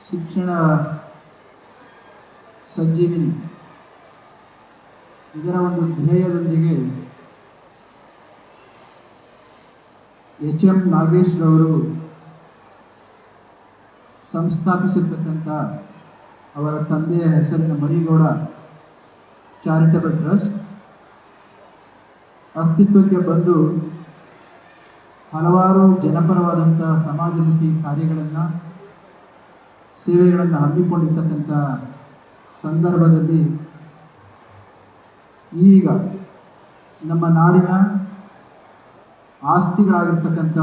ಶಿಕ್ಷಣ ಸಂಜೀವಿನಿ ಇದರ ಒಂದು ಧ್ಯೇಯದೊಂದಿಗೆ ಎಚ್.ಎಂ. ನಾಗೇಶ್ ರವರು ಸಂಸ್ಥಾಪಿಸಿರ್ತಕ್ಕಂಥ ಅವರ ತಂದೆಯ ಹೆಸರಿನ ಮರಿಗೌಡ ಚಾರಿಟಬಲ್ ಟ್ರಸ್ಟ್ ಅಸ್ತಿತ್ವಕ್ಕೆ ಬಂದು ಹಲವಾರು ಜನಪರವಾದಂಥ ಸಮಾಜಮುಖಿ ಕಾರ್ಯಗಳನ್ನು ಸೇವೆಗಳನ್ನು ಹಮ್ಮಿಕೊಂಡಿರ್ತಕ್ಕಂಥ ಸಂದರ್ಭದಲ್ಲಿ ಈಗ ನಮ್ಮ ನಾಡಿನ ಆಸ್ತಿಗಳಾಗಿರ್ತಕ್ಕಂಥ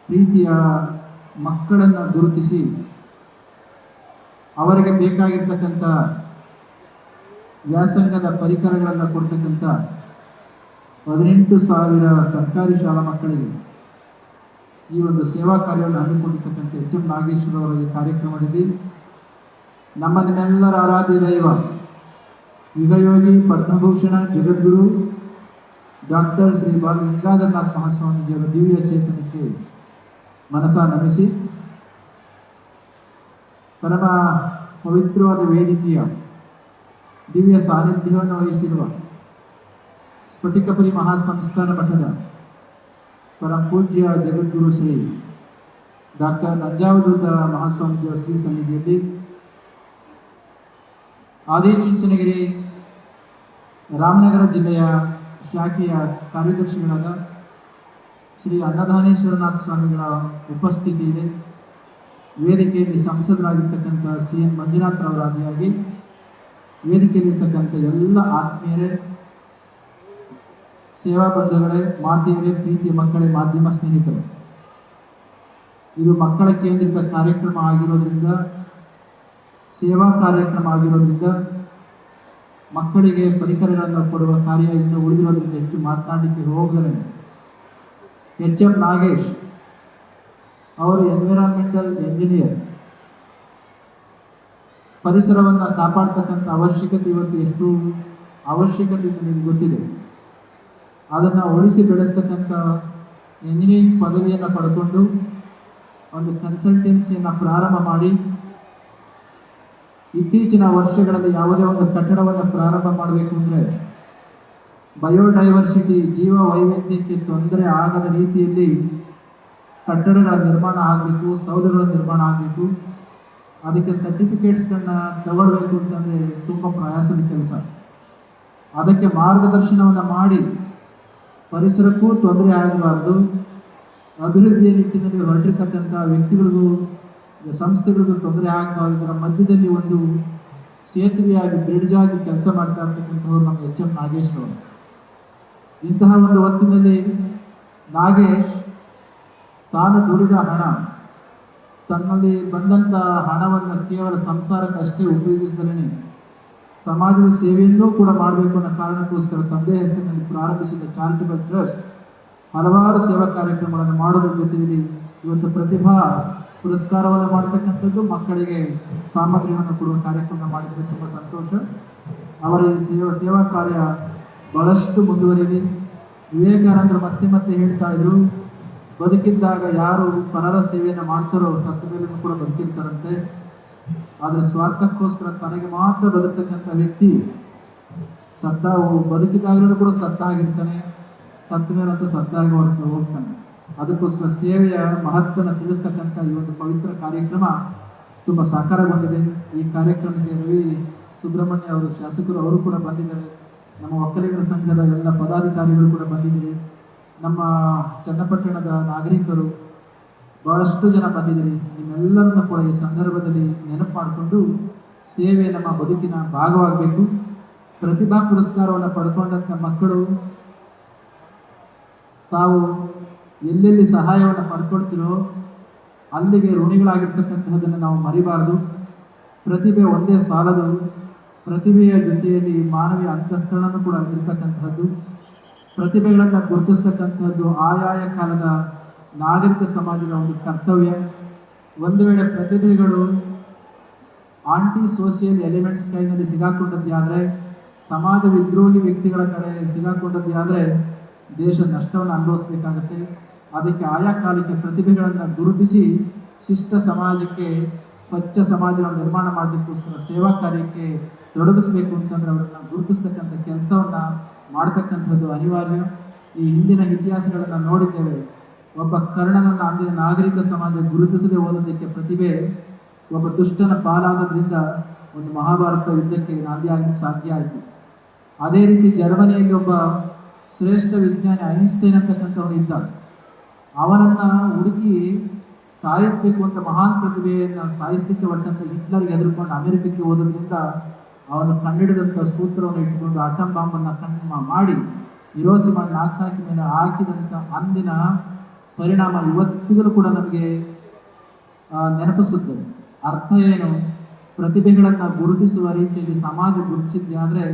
ಪ್ರೀತಿಯ ಮಕ್ಕಳನ್ನು ಗುರುತಿಸಿ ಅವರಿಗೆ ಬೇಕಾಗಿರ್ತಕ್ಕಂಥ ವ್ಯಾಸಂಗದ ಪರಿಕರಗಳನ್ನು ಕೊಡ್ತಕ್ಕಂಥ 18,000 ಸರ್ಕಾರಿ ಶಾಲಾ ಮಕ್ಕಳಿಗೆ ಈ ಒಂದು ಸೇವಾ ಕಾರ್ಯವನ್ನು ಹಮ್ಮಿಕೊಂಡಿರ್ತಕ್ಕಂಥ ಎಚ್.ಎಂ. ನಾಗೇಶ್ವರ ಅವರ ಈ ಕಾರ್ಯಕ್ರಮದಲ್ಲಿ ನಮ್ಮ ನಿಮ್ಮೆಲ್ಲರ ಆರಾಧ್ಯ ದೈವ ಯುಗಯೋಗಿ ಪದ್ಮಭೂಷಣ ಜಗದ್ಗುರು ಡಾಕ್ಟರ್ ಶ್ರೀ ಬಾಲ ಗಂಗಾಧರನಾಥ ಮಹಾಸ್ವಾಮೀಜಿಯವರ ದಿವ್ಯ ಚೇತನಕ್ಕೆ ಮನಸ ನಮಿಸಿ ಪರಮ ಪವಿತ್ರವಾದ ವೇದಿಕೆಯ ದಿವ್ಯ ಸಾನ್ನಿಧ್ಯವನ್ನು ವಹಿಸಿರುವ ಸ್ಫಟಿಕಪುರಿ ಮಹಾಸಂಸ್ಥಾನ ಮಠದ ಪರಮ ಪೂಜ್ಯ ಜಗದ್ಗುರು ಶ್ರೀ ಡಾಕ್ಟರ್ ನಂಜಾವಧೂತ ಮಹಾಸ್ವಾಮೀಜಿಯವರ ಶ್ರೀ ಸನ್ನಿಧಿಯಲ್ಲಿ ಆದಿಚುಂಚನಗಿರಿ ರಾಮನಗರ ಜಿಲ್ಲೆಯ ಶಾಖೆಯ ಕಾರ್ಯದರ್ಶಿಗಳಾದ ಶ್ರೀ ಅನ್ನದಾನೇಶ್ವರನಾಥ ಸ್ವಾಮಿಗಳ ಉಪಸ್ಥಿತಿ ಇದೆ. ವೇದಿಕೆಯಲ್ಲಿ ಸಂಸದರಾಗಿರ್ತಕ್ಕಂಥ ಸಿ.ಎನ್. ಮಂಜುನಾಥ್ ಅವರಾದಿಯಾಗಿ ವೇದಿಕೆಯಲ್ಲಿರ್ತಕ್ಕಂಥ ಎಲ್ಲ ಆತ್ಮೀಯರೇ, ಸೇವಾ ಬಂಧುಗಳೇ, ಮಾತೆಯರೇ, ಪ್ರೀತಿಯ ಮಕ್ಕಳೇ, ಮಾಧ್ಯಮ ಸ್ನೇಹಿತರೆ, ಇದು ಮಕ್ಕಳ ಕೇಂದ್ರಿತ ಕಾರ್ಯಕ್ರಮ ಆಗಿರೋದ್ರಿಂದ, ಸೇವಾ ಕಾರ್ಯಕ್ರಮ ಆಗಿರೋದ್ರಿಂದ ಮಕ್ಕಳಿಗೆ ಪರಿಕರಗಳನ್ನು ಕೊಡುವ ಕಾರ್ಯ ಇನ್ನೂ ಉಳಿದಿರೋದ್ರಿಂದ ಹೆಚ್ಚು ಮಾತನಾಡಲಿಕ್ಕೆ ಹೋಗದರೆ ಎಚ್.ಎಂ. ನಾಗೇಶ್ ಅವರು ಎನ್ವಿರಾನ್ಮೆಂಟಲ್ ಎಂಜಿನಿಯರ್. ಪರಿಸರವನ್ನು ಕಾಪಾಡ್ತಕ್ಕಂಥ ಅವಶ್ಯಕತೆ ಇವತ್ತು ಎಷ್ಟು ಅವಶ್ಯಕತೆ ಅಂತ ನಿಮಗೆ ಗೊತ್ತಿದೆ. ಅದನ್ನು ಉಳಿಸಿ ಬೆಳೆಸ್ತಕ್ಕಂಥ ಎಂಜಿನಿಯರಿಂಗ್ ಪದವಿಯನ್ನು ಪಡ್ಕೊಂಡು ಒಂದು ಕನ್ಸಲ್ಟೆನ್ಸಿಯನ್ನು ಪ್ರಾರಂಭ ಮಾಡಿ ಇತ್ತೀಚಿನ ವರ್ಷಗಳಲ್ಲಿ ಯಾವುದೇ ಒಂದು ಕಟ್ಟಡವನ್ನು ಪ್ರಾರಂಭ ಮಾಡಬೇಕು ಅಂದರೆ ಬಯೋಡೈವರ್ಸಿಟಿ, ಜೀವ ವೈವಿಧ್ಯಕ್ಕೆ ತೊಂದರೆ ಆಗದ ರೀತಿಯಲ್ಲಿ ಕಟ್ಟಡಗಳ ನಿರ್ಮಾಣ ಆಗಬೇಕು, ಸೌಧಗಳ ನಿರ್ಮಾಣ ಆಗಬೇಕು. ಅದಕ್ಕೆ ಸರ್ಟಿಫಿಕೇಟ್ಸ್ಗಳನ್ನ ತಗೊಳ್ಬೇಕು ಅಂತಂದರೆ ತುಂಬ ಪ್ರಯಾಸದ ಕೆಲಸ. ಅದಕ್ಕೆ ಮಾರ್ಗದರ್ಶನವನ್ನು ಮಾಡಿ ಪರಿಸರಕ್ಕೂ ತೊಂದರೆ ಆಗಬಾರ್ದು, ಅಭಿವೃದ್ಧಿಯ ನಿಟ್ಟಿನಲ್ಲಿ ಹೊರಟಿರ್ತಕ್ಕಂಥ ವ್ಯಕ್ತಿಗಳಿಗೂ ಸಂಸ್ಥೆಗಳಿಗೂ ತೊಂದರೆ ಆಗಬಾರ್ದು. ಇದರ ಮಧ್ಯದಲ್ಲಿ ಒಂದು ಸೇತುವೆಯಾಗಿ, ಬ್ರಿಡ್ಜ್ ಆಗಿ ಕೆಲಸ ಮಾಡ್ತಾ ಇರ್ತಕ್ಕಂಥವ್ರು ನಮ್ಮ ಎಚ್.ಎಂ. ನಾಗೇಶ್ ಅವರು. ಇಂತಹ ಒಂದು ಹೊತ್ತಿನಲ್ಲಿ ನಾಗೇಶ್ ತಾನು ದುಡಿದ ಹಣ, ತನ್ನಲ್ಲಿ ಬಂದಂಥ ಹಣವನ್ನು ಕೇವಲ ಸಂಸಾರಕ್ಕಷ್ಟೇ ಉಪಯೋಗಿಸಿದಲೇ ಸಮಾಜದ ಸೇವೆಯನ್ನೂ ಕೂಡ ಮಾಡಬೇಕು ಅನ್ನೋ ಕಾರಣಕ್ಕೋಸ್ಕರ ತಂದೆ ಹೆಸರಿನಲ್ಲಿ ಪ್ರಾರಂಭಿಸಿದ ಚಾರಿಟಬಲ್ ಟ್ರಸ್ಟ್ ಹಲವಾರು ಸೇವಾ ಕಾರ್ಯಕ್ರಮಗಳನ್ನು ಮಾಡೋದ್ರ ಜೊತೆಯಲ್ಲಿ ಇವತ್ತು ಪ್ರತಿಭಾ ಪುರಸ್ಕಾರವನ್ನು ಮಾಡ್ತಕ್ಕಂಥದ್ದು, ಮಕ್ಕಳಿಗೆ ಸಾಮಗ್ರಿಗಳನ್ನು ಕೊಡುವ ಕಾರ್ಯಕ್ರಮ ಮಾಡಿದರೆ ತುಂಬ ಸಂತೋಷ. ಅವರ ಈ ಸೇವಾ ಕಾರ್ಯ ಬಹಳಷ್ಟು ಮುಂದುವರಿಯಲಿ. ವಿವೇಕಾನಂದರು ಮತ್ತೆ ಮತ್ತೆ ಹೇಳ್ತಾ ಇದ್ರು, ಬದುಕಿದ್ದಾಗ ಯಾರು ಪರರ ಸೇವೆಯನ್ನು ಮಾಡ್ತಾರೋ ಸತ್ತ ಮೇಲೂ ಕೂಡ ಬದುಕಿರ್ತಾರಂತೆ. ಆದರೆ ಸ್ವಾರ್ಥಕ್ಕೋಸ್ಕರ ತನಗೆ ಮಾತ್ರ ಬದುಕ್ತಕ್ಕಂಥ ವ್ಯಕ್ತಿ ಬದುಕಿದಾಗಲೂ ಕೂಡ ಸತ್ತಾಗಿರ್ತಾನೆ, ಸತ್ತ ಮೇಲಂತೂ ಸತ್ತಾಗಿ ಹೋಗ್ತಾನೆ. ಅದಕ್ಕೋಸ್ಕರ ಸೇವೆಯ ಮಹತ್ವನ ತಿಳಿಸ್ತಕ್ಕಂಥ ಈ ಒಂದು ಪವಿತ್ರ ಕಾರ್ಯಕ್ರಮ ತುಂಬ ಸಾಕಾರಗೊಂಡಿದೆ. ಈ ಕಾರ್ಯಕ್ರಮಕ್ಕೆ ರವಿ ಸುಬ್ರಹ್ಮಣ್ಯ ಅವರು, ಶಾಸಕರು, ಅವರು ಕೂಡ ಬಂದಿದ್ದಾರೆ. ನಮ್ಮ ಒಕ್ಕಲಿಗರ ಸಂಘದ ಎಲ್ಲ ಪದಾಧಿಕಾರಿಗಳು ಕೂಡ ಬಂದಿದ್ದೀರಿ. ನಮ್ಮ ಚನ್ನಪಟ್ಟಣದ ನಾಗರಿಕರು ಬಹಳಷ್ಟು ಜನ ಬಂದಿದ್ದೀರಿ. ನಿಮ್ಮೆಲ್ಲರನ್ನು ಕೂಡ ಈ ಸಂದರ್ಭದಲ್ಲಿ ನೆನಪು ಮಾಡಿಕೊಂಡು ಸೇವೆ ನಮ್ಮ ಬದುಕಿನ ಭಾಗವಾಗಬೇಕು. ಪ್ರತಿಭಾ ಪುರಸ್ಕಾರವನ್ನು ಪಡ್ಕೊಂಡಂಥ ಮಕ್ಕಳು ತಾವು ಎಲ್ಲೆಲ್ಲಿ ಸಹಾಯವನ್ನು ಪಡ್ಕೊಳ್ತಿರೋ ಅಲ್ಲಿಗೆ ಋಣಿಗಳಾಗಿರ್ತಕ್ಕಂತಹದನ್ನು ನಾವು ಮರಿಬಾರದು. ಪ್ರತಿಭೆ ಒಂದೇ ಸಾಲದು, ಪ್ರತಿಭೆಯ ಜೊತೆಯಲ್ಲಿ ಮಾನವೀಯ ಅಂತಃಕರಣನೂ ಕೂಡ ಇರ್ತಕ್ಕಂತಹದ್ದು. ಪ್ರತಿಭೆಗಳನ್ನು ಗುರುತಿಸ್ತಕ್ಕಂಥದ್ದು ಆಯಾಯ ಕಾಲದ ನಾಗರಿಕ ಸಮಾಜದ ಒಂದು ಕರ್ತವ್ಯ. ಒಂದು ವೇಳೆ ಪ್ರತಿಭೆಗಳು ಆಂಟಿ ಸೋಷಿಯಲ್ ಎಲಿಮೆಂಟ್ಸ್ ಕೈನಲ್ಲಿ ಸಿಗಾಕೊಂಡದ್ದಾದರೆ, ಸಮಾಜ ವಿದ್ರೋಹಿ ವ್ಯಕ್ತಿಗಳ ಕಡೆ ಸಿಗಾಕೊಂಡದ್ದಾದರೆ ದೇಶ ನಷ್ಟವನ್ನು ಅನುಭವಿಸಬೇಕಾಗತ್ತೆ. ಅದಕ್ಕೆ ಆಯಾ ಕಾಲಕ್ಕೆ ಪ್ರತಿಭೆಗಳನ್ನು ಗುರುತಿಸಿ ಶಿಷ್ಟ ಸಮಾಜಕ್ಕೆ ಸ್ವಚ್ಛ ಸಮಾಜವನ್ನು ನಿರ್ಮಾಣ ಮಾಡಲಿಕ್ಕೋಸ್ಕರ ಸೇವಾ ಕಾರ್ಯಕ್ಕೆ ತೊಡಗಿಸ್ಬೇಕು ಅಂತಂದರೆ ಅವರನ್ನು ಗುರುತಿಸ್ತಕ್ಕಂಥ ಕೆಲಸವನ್ನು ಮಾಡ್ತಕ್ಕಂಥದ್ದು ಅನಿವಾರ್ಯ. ಈ ಹಿಂದಿನ ಇತಿಹಾಸಗಳನ್ನು ನೋಡಿದ್ದೇವೆ. ಒಬ್ಬ ಕರ್ಣನನ್ನು ಅಂದಿನ ನಾಗರಿಕ ಸಮಾಜ ಗುರುತಿಸದೆ ಹೋದದಕ್ಕೆ ಪ್ರತಿಭೆ ಒಬ್ಬ ದುಷ್ಟನ ಪಾಲಾದದ್ರಿಂದ ಒಂದು ಮಹಾಭಾರತ ಯುದ್ಧಕ್ಕೆ ನಾಂದಿಯಾಗಲಿಕ್ಕೆ ಸಾಧ್ಯ ಆಯಿತು. ಅದೇ ರೀತಿ ಜರ್ಮನಿಯಲ್ಲಿ ಒಬ್ಬ ಶ್ರೇಷ್ಠ ವಿಜ್ಞಾನಿ ಐನ್ಸ್ಟೈನ್ ಅಂತಕ್ಕಂಥವನು ಇದ್ದ. ಅವನನ್ನು ಹುಡುಕಿ ಸಾಯಿಸಬೇಕು ಅಂತ ಮಹಾನ್ ಪ್ರತಿಭೆಯನ್ನು ಸಾಯಿಸಲಿಕ್ಕೆ ಹೊರಟಂಥ ಹಿಟ್ಲರ್ಗೆ ಹೆದರ್ಕೊಂಡು ಅಮೆರಿಕಕ್ಕೆ ಹೋದ್ರಿಂದ ಅವನು ಕಂಡಿಡಿದಂಥ ಸೂತ್ರವನ್ನು ಇಟ್ಟುಕೊಂಡು ಆಟಮ್ ಬಾಂಬನ್ನು ಮಾಡಿ ಹಿರೋಶಿಮಾ ನಾಗಸಾಕಿ ಮೇಲೆ ಹಾಕಿದಂಥ ಅಂದಿನ ಪರಿಣಾಮ ಇವತ್ತಿಗೂ ಕೂಡ ನಮಗೆ ನೆನಪಿಸುತ್ತದೆ. ಅರ್ಥ ಏನು? ಪ್ರತಿಭೆಗಳನ್ನು ಗುರುತಿಸುವ ರೀತಿಯಲ್ಲಿ ಸಮಾಜ ಗುರುತಿಸಿದ್ದೆ ಆದರೆ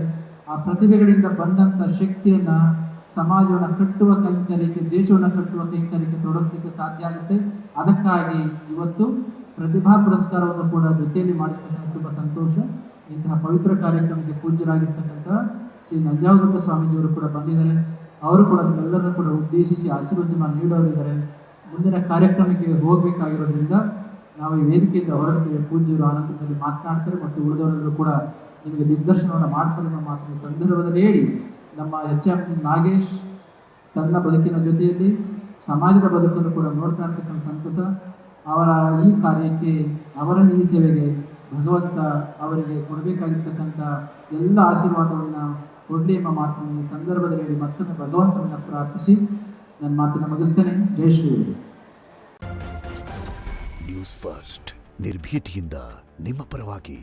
ಆ ಪ್ರತಿಭೆಗಳಿಂದ ಬಂದಂಥ ಶಕ್ತಿಯನ್ನು ಸಮಾಜವನ್ನು ಕಟ್ಟುವ ಕೈಂಕರ್ಯಕ್ಕೆ, ದೇಶವನ್ನು ಕಟ್ಟುವ ಕೈಂಕರ್ಯಕ್ಕೆ ತೊಡಗಿಸಲಿಕ್ಕೆ ಸಾಧ್ಯ ಆಗುತ್ತೆ. ಅದಕ್ಕಾಗಿ ಇವತ್ತು ಪ್ರತಿಭಾ ಪುರಸ್ಕಾರವನ್ನು ಕೂಡ ಜೊತೆಯಲ್ಲಿ ಮಾಡಿರ್ತಕ್ಕಂಥ ತುಂಬ ಸಂತೋಷ. ಇಂತಹ ಪವಿತ್ರ ಕಾರ್ಯಕ್ರಮಕ್ಕೆ ಪೂಜ್ಯರಾಗಿರ್ತಕ್ಕಂಥ ಶ್ರೀ ನಂಜಾವದತ್ತ ಸ್ವಾಮೀಜಿಯವರು ಕೂಡ ಬಂದಿದ್ದಾರೆ. ಅವರು ಕೂಡ ನಿಮ್ಮೆಲ್ಲರನ್ನು ಕೂಡ ಉದ್ದೇಶಿಸಿ ಆಶೀರ್ವಚನ ನೀಡೋರಿದ್ದಾರೆ. ಮುಂದಿನ ಕಾರ್ಯಕ್ರಮಕ್ಕೆ ಹೋಗಬೇಕಾಗಿರೋದ್ರಿಂದ ನಾವು ಈ ವೇದಿಕೆಯಿಂದ ಹೊರಡ್ತೇವೆ. ಪೂಜ್ಯರು ಆನಂದದಲ್ಲಿ ಮಾತನಾಡ್ತಾರೆ ಮತ್ತು ಉಳಿದವರೆಲ್ಲರೂ ಕೂಡ ನಿಮಗೆ ದಿಗ್ದರ್ಶನವನ್ನು ಮಾಡ್ತಾರೆ ಎಂಬ ಮಾತಿನ ಸಂದರ್ಭದಲ್ಲಿ ಹೇಳಿ, ನಮ್ಮ ಎಚ್.ಎಂ. ನಾಗೇಶ್ ತನ್ನ ಬದುಕಿನ ಜೊತೆಯಲ್ಲಿ ಸಮಾಜದ ಬದುಕನ್ನು ಕೂಡ ನೋಡ್ತಾ ಇರ್ತಕ್ಕಂಥ ಸಂತಸ. ಅವರ ಈ ಕಾರ್ಯಕ್ಕೆ, ಅವರ ಈ ಸೇವೆಗೆ ಭಗವಂತ ಅವರಿಗೆ ಕೊಡಬೇಕಾಗಿರ್ತಕ್ಕಂಥ ಎಲ್ಲ ಆಶೀರ್ವಾದವನ್ನು ಕೊಡಲಿ ಎಂಬ ಮಾತನ್ನು ಈ ಸಂದರ್ಭದಲ್ಲಿ ಹೇಳಿ ಮತ್ತೊಮ್ಮೆ ಭಗವಂತನನ್ನು ಪ್ರಾರ್ಥಿಸಿ ನನ್ನ ಮಾತನ್ನು ಮುಗಿಸ್ತೇನೆ. ಜೈ ಶ್ರೀ. ನ್ಯೂಸ್ ಫಸ್ಟ್ ನಿರ್ಭೀತಿಯಿಂದ ನಿಮ್ಮ ಪರವಾಗಿ.